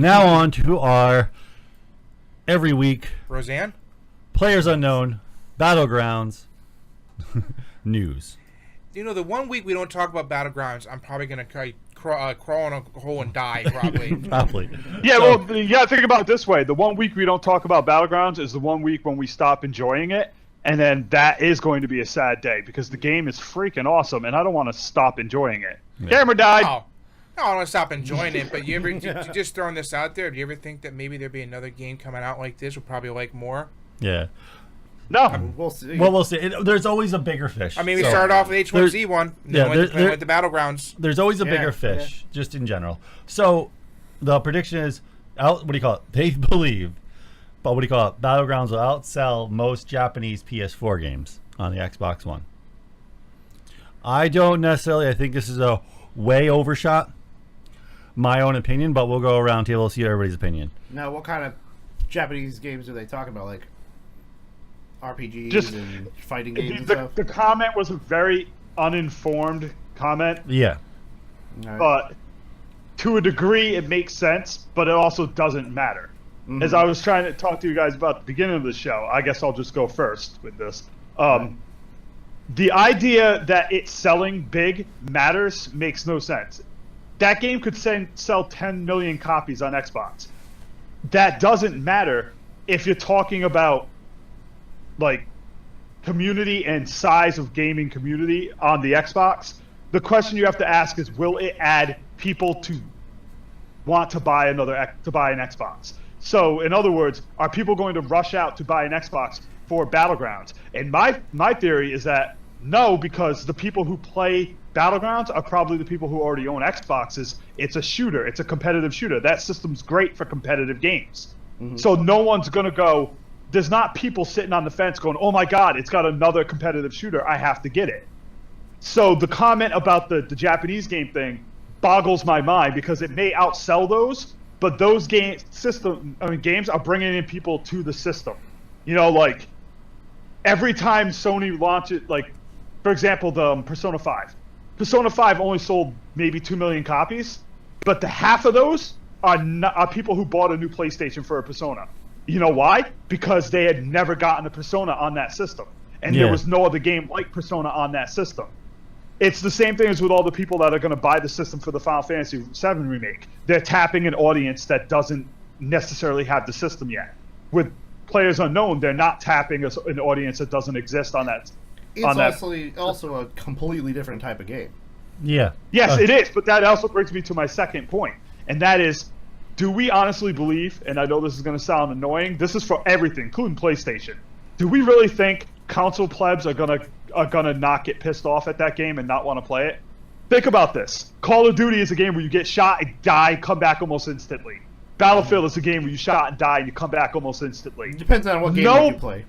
Now on to our every week Roseanne? Players Unknown Battlegrounds news. You know, the 1 week we don't talk about Battlegrounds, I'm probably going to crawl in a hole and die, probably. Probably. Yeah, well, you got to think about it this way. The 1 week we don't talk about Battlegrounds is the 1 week when we stop enjoying it. And then that is going to be a sad day because the game is freaking awesome, and I don't want to stop enjoying it. Yeah. Camera died. No, I don't want to stop enjoying it, but you just throwing this out there, do you ever think that maybe there'd be another game coming out like this we'll probably like more? Yeah. No. We'll see. Well, we'll see. There's always a bigger fish. I mean, we started off with H1Z1, and then went to the Battlegrounds. There's always a bigger fish, just in general. So the prediction is, what do you call it? They believe. But what do you call it? Battlegrounds will outsell most Japanese PS4 games on the Xbox One. I don't necessarily. I think this is a way overshot. My own opinion, but we'll go around table and see everybody's opinion. Now, what kind of Japanese games are they talking about? Like RPGs Just and fighting games and stuff? The comment was a very uninformed comment. Yeah. Right. But to a degree, it makes sense, but it also doesn't matter. Mm-hmm. As I was trying to talk to you guys about at the beginning of the show, I guess I'll just go first with this. The idea that it's selling big matters makes no sense. That game could sell 10 million copies on Xbox. That doesn't matter if you're talking about like community and size of gaming community on the Xbox. The question you have to ask is, will it add people to want to buy an Xbox? So, in other words, are people going to rush out to buy an Xbox for Battlegrounds? And my theory is that no, because the people who play Battlegrounds are probably the people who already own Xboxes. It's a shooter. It's a competitive shooter. That system's great for competitive games. Mm-hmm. So no one's going to go, there's not people sitting on the fence going, oh my God, it's got another competitive shooter. I have to get it. So the comment about the Japanese game thing boggles my mind because it may outsell those, but those games are bringing in people to the system. You know, like every time Sony launches, like for example, the Persona 5. Persona 5 only sold maybe 2 million copies, but the half of those are people who bought a new PlayStation for a Persona. You know why? Because they had never gotten a Persona on that system, and there was no other game like Persona on that system. It's the same thing as with all the people that are going to buy the system for the Final Fantasy VII Remake. They're tapping an audience that doesn't necessarily have the system yet. With Players Unknown, they're not tapping an audience that doesn't exist on that. It's also a completely different type of game. Yeah. Yes, it is, but that also brings me to my second point, and that is, do we honestly believe, and I know this is going to sound annoying, this is for everything, including PlayStation, do we really think console plebs are gonna not get pissed off at that game and not want to play it? Think about this. Call of Duty is a game where you get shot and die, come back almost instantly. Battlefield is a game where you shot and die and you come back almost instantly. It depends on what game you play.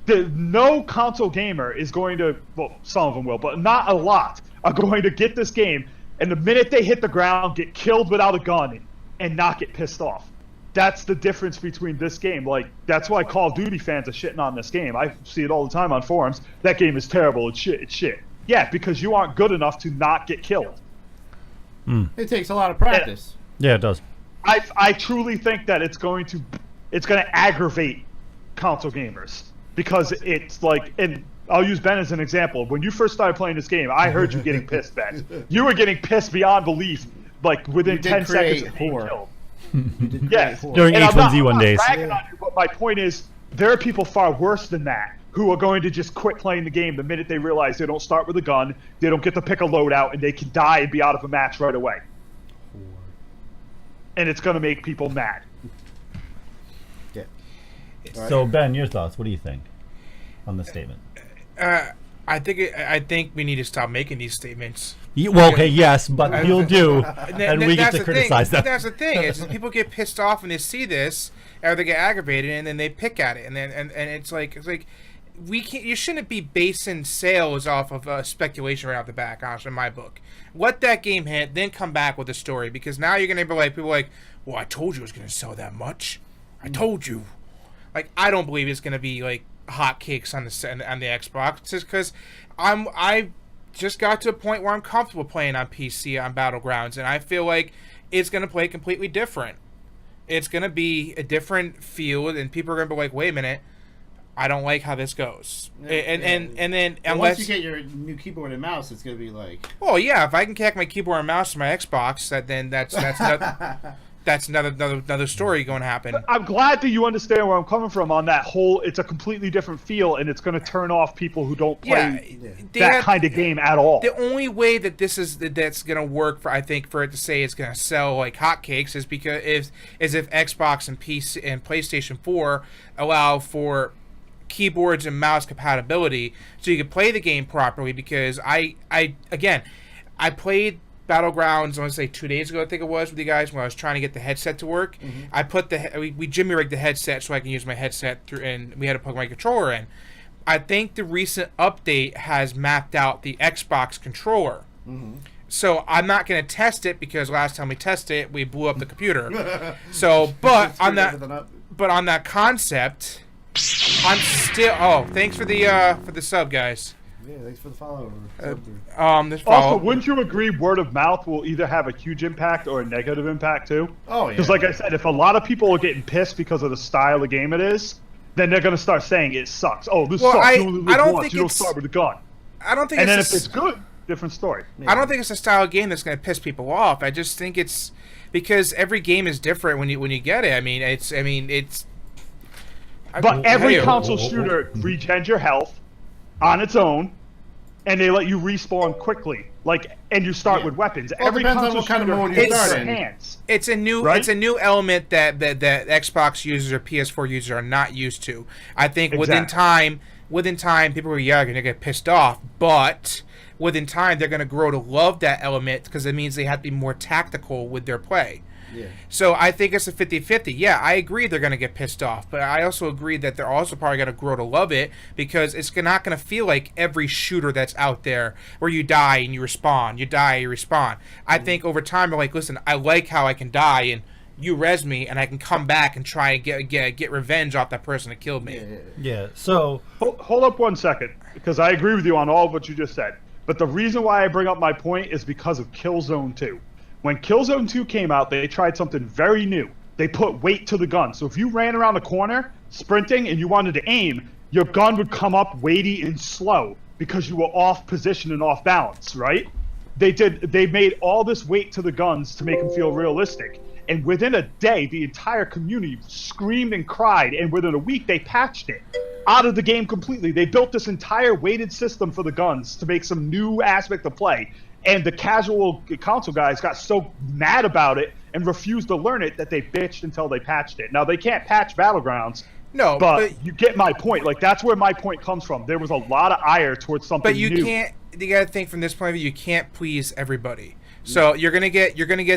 No console gamer is going to, well, some of them will, but not a lot, are going to get this game and the minute they hit the ground, get killed without a gun and not get pissed off. That's the difference between this game. Like, that's why Call of Duty fans are shitting on this game. I see it all the time on forums. That game is terrible. It's shit. It's shit. Yeah, because you aren't good enough to not get killed. It takes a lot of practice. Yeah, it does. I truly think that it's going to aggravate console gamers because it's like, and I'll use Ben as an example. When you first started playing this game, I heard you getting pissed, Ben. You were getting pissed beyond belief, like within 10 seconds of being killed. Yes, during H1Z1 days. I'm not bragging on you, but my point is, there are people far worse than that who are going to just quit playing the game the minute they realize they don't start with a gun, they don't get to pick a loadout, and they can die and be out of a match right away. And it's going to make people mad. Yeah. So Ben, your thoughts? What do you think on the statement? I think we need to stop making these statements. Well, okay, yes, but you'll do, and we get to criticize them. That's the thing. Is people get pissed off when they see this, or they get aggravated, and then they pick at it, and it's like we can't. You shouldn't be basing sales off of speculation right off the back. Honestly, in my book, let that game hit, then come back with a story, because now you're gonna be like people like, well, I told you it was gonna sell that much. I told you. Like, I don't believe it's gonna be like hotcakes on the Xbox, just because I just got to a point where I'm comfortable playing on PC on Battlegrounds, and I feel like is going to play completely different. It's going to be a different field, and people are going to be like, wait a minute, I don't like how this goes. And then unless once you get your new keyboard and mouse, it's going to be like... Well, yeah, if I can connect my keyboard and mouse to my Xbox, then that's another story going to happen. I'm glad that you understand where I'm coming from on that whole. It's a completely different feel, and it's going to turn off people who don't play that kind of game at all. The only way that that's going to work for, I think, for it to say it's going to sell like hotcakes is because if Xbox and PC and PlayStation 4 allow for keyboards and mouse compatibility, so you can play the game properly. Because I played Battlegrounds, I want to say 2 days ago, I think it was, with you guys when I was trying to get the headset to work. Mm-hmm. I put we Jimmy rigged the headset so I can use my headset through, and we had to plug my controller in. I think the recent update has mapped out the Xbox controller. Mm-hmm. So I'm not going to test it because last time we tested it, we blew up the computer. So, but on that concept, I'm still. Oh, thanks for the sub, guys. Yeah, thanks for the follow. Also, wouldn't you agree word of mouth will either have a huge impact or a negative impact too? Oh, yeah. Because like I said, if a lot of people are getting pissed because of the style of game it is, then they're going to start saying it sucks. Oh, this sucks. You don't start with a gun. I don't think and then if it's good, different story. Yeah. I don't think it's a style of game that's going to piss people off. I just think it's because every game is different when you get it. But every console shooter regens your health on its own, and they let you respawn quickly. And you start with weapons. Well, every depends on console what kind of shooter mode you start in. hands. It's a new element that Xbox users or PS4 users are not used to. I think within time, people are going to get pissed off, but within time they're going to grow to love that element because it means they have to be more tactical with their play. Yeah. So I think it's a 50-50. Yeah, I agree they're going to get pissed off, but I also agree that they're also probably going to grow to love it because it's not going to feel like every shooter that's out there where you die and you respawn, you die, you respawn. I think over time they're like, listen, I like how I can die and you res me and I can come back and try and get revenge off that person that killed me. Yeah. So hold up 1 second because I agree with you on all of what you just said. But the reason why I bring up my point is because of Killzone 2. When Killzone 2 came out, they tried something very new. They put weight to the gun. So if you ran around the corner sprinting and you wanted to aim, your gun would come up weighty and slow because you were off position and off balance, right? They made all this weight to the guns to make them feel realistic. And within a day, the entire community screamed and cried. And within a week, they patched it out of the game completely. They built this entire weighted system for the guns to make some new aspect of play. And the casual console guys got so mad about it and refused to learn it that they bitched until they patched it. Now, they can't patch Battlegrounds. No, but you get my point. That's where my point comes from. There was a lot of ire towards something new. But you got to think from this point of view, you can't please everybody. So you're gonna get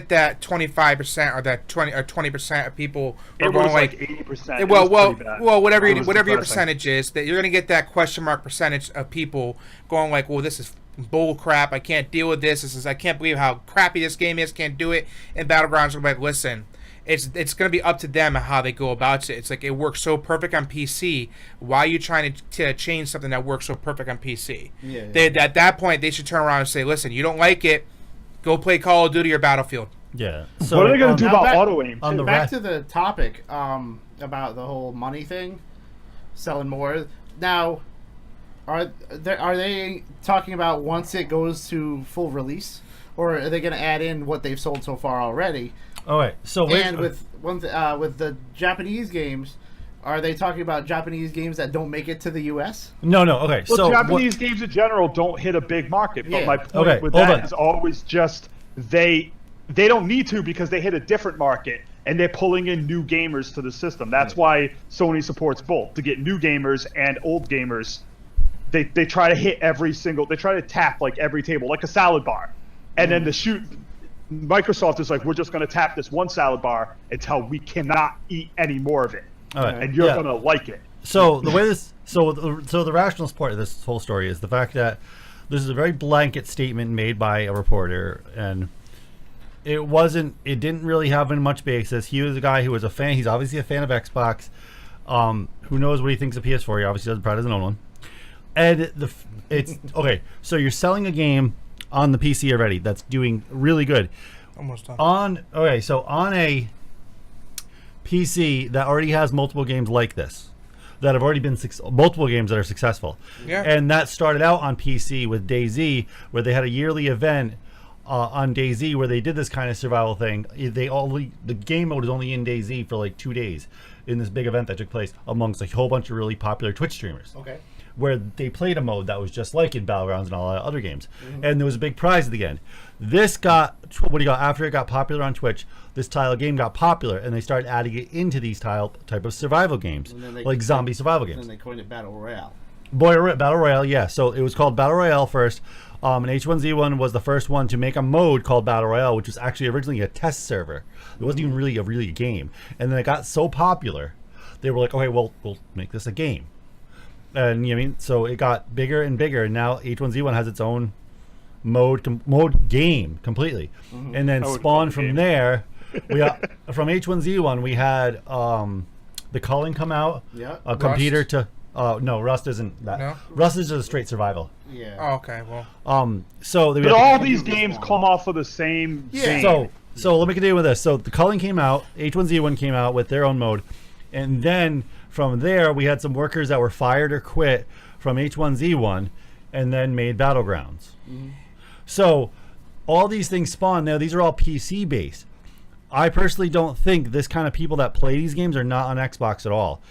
that 25% or that 20% of people who are going like 80%. Well, whatever your percentage is, that you're gonna get that question mark percentage of people going like, well, this is bull crap. I can't deal with this. I can't believe how crappy this game is. Can't do it. And Battlegrounds are like, listen, it's going to be up to them and how they go about it. It's like it works so perfect on PC. Why are you trying to change something that works so perfect on PC? At that point, they should turn around and say, listen, you don't like it, go play Call of Duty or Battlefield. Yeah. So what are they going to do about auto aim? Back to the topic about the whole money thing, selling more. Now, are they talking about once it goes to full release, or are they going to add in what they've sold so far already? All right. So with the Japanese games, are they talking about Japanese games that don't make it to the U.S.? No. Okay. Well, so Japanese games in general don't hit a big market. But my point with that is always just they don't need to because they hit a different market and they're pulling in new gamers to the system. That's why Sony supports both, to get new gamers and old gamers. They try to hit they try to tap like every table, like a salad bar. And then Microsoft is like, we're just going to tap this one salad bar until we cannot eat any more of it. All right. And you're going to like it. So the way the rationalist part of this whole story is the fact that this is a very blanket statement made by a reporter, and it didn't really have much basis. He was a guy who was a fan. He's obviously a fan of Xbox. Who knows what he thinks of PS4? He obviously doesn't, probably doesn't own one. And it's okay. So you're selling a game on the PC already that's doing really good. Almost done. on a PC that already has multiple games like this, that have already been multiple games that are successful. Yeah. And that started out on PC with DayZ, where they had a yearly event on DayZ where they did this kind of survival thing. The game mode is only in DayZ for like 2 days in this big event that took place amongst a whole bunch of really popular Twitch streamers. Okay. Where they played a mode that was just like in Battlegrounds and all other games. And there was a big prize at the end. This got, after it got popular on Twitch, this style of game got popular, and they started adding it into these type of survival games, like zombie survival games. And they coined it Battle Royale. Battle Royale, yeah. So it was called Battle Royale first. And H1Z1 was the first one to make a mode called Battle Royale, which was actually originally a test server. It wasn't even really a game. And then it got so popular, they were like, okay, well, we'll make this a game. And you know what I mean, so it got bigger and bigger, and now H1Z1 has its own mode game completely. And then spawned from there. We got from H1Z1 we had the Culling come out. Yeah. A computer to no, Rust isn't that. No? Rust is just a straight survival. Yeah. Oh, okay, well. So But all these games come off of the same vein. So let me continue with this. So the Culling came out, H1Z1 came out with their own mode, and then from there we had some workers that were fired or quit from H1Z1 and then made Battlegrounds. So all these things spawn. Now these are all PC based. I personally don't think this kind of people that play these games are not on Xbox at all.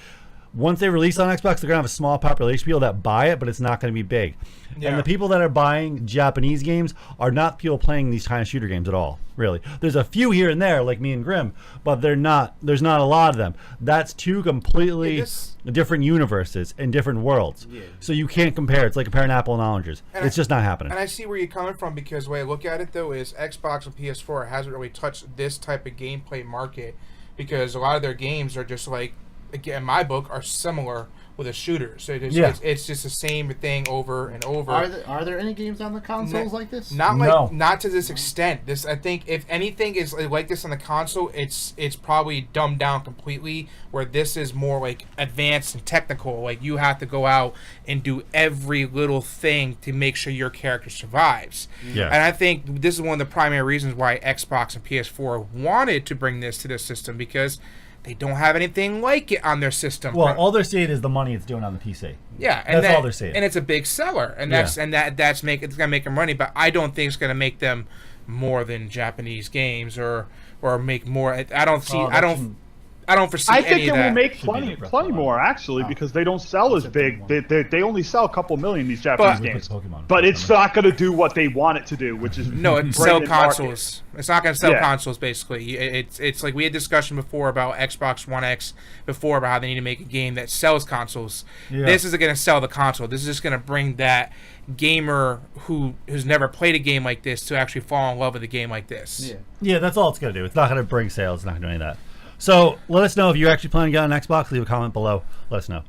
Once they release on Xbox, they're going to have a small population of people that buy it, but it's not going to be big. Yeah. And the people that are buying Japanese games are not people playing these kind of shooter games at all, really. There's a few here and there, like me and Grim, but there's not a lot of them. That's two completely different universes and different worlds. Yeah. So you can't compare. It's like comparing apple and oranges. It's just not happening. And I see where you're coming from, because the way I look at it, though, is Xbox and PS4 hasn't really touched this type of gameplay market, because a lot of their games are just like, again, in my book, are similar with a shooter. So it's just the same thing over and over. Are there any games on the consoles like this? Not to this extent. This, I think, if anything is like this on the console, it's probably dumbed down completely. Where this is more like advanced and technical. Like you have to go out and do every little thing to make sure your character survives. Yeah. And I think this is one of the primary reasons why Xbox and PS4 wanted to bring this to their system, because they don't have anything like it on their system. Well, all they're seeing is the money it's doing on the PC. Yeah, and that's all they're seeing. And it's a big seller, and it's gonna make them money. But I don't think it's gonna make them more than Japanese games or make more. I don't foresee. I think any it of that. will make plenty more actually, because they don't sell as big. They only sell a couple million, these Japanese games. But it's not going to do what they want it to do, which is sell consoles. It's not going to sell consoles. Basically, it's like we had discussion before about Xbox One X before, about how they need to make a game that sells consoles. Yeah. This isn't going to sell the console. This is just going to bring that gamer who's never played a game like this to actually fall in love with a game like this. Yeah, that's all it's going to do. It's not going to bring sales. It's not going to do any of that. So let us know if you're actually planning to get on Xbox. Leave a comment below. Let us know.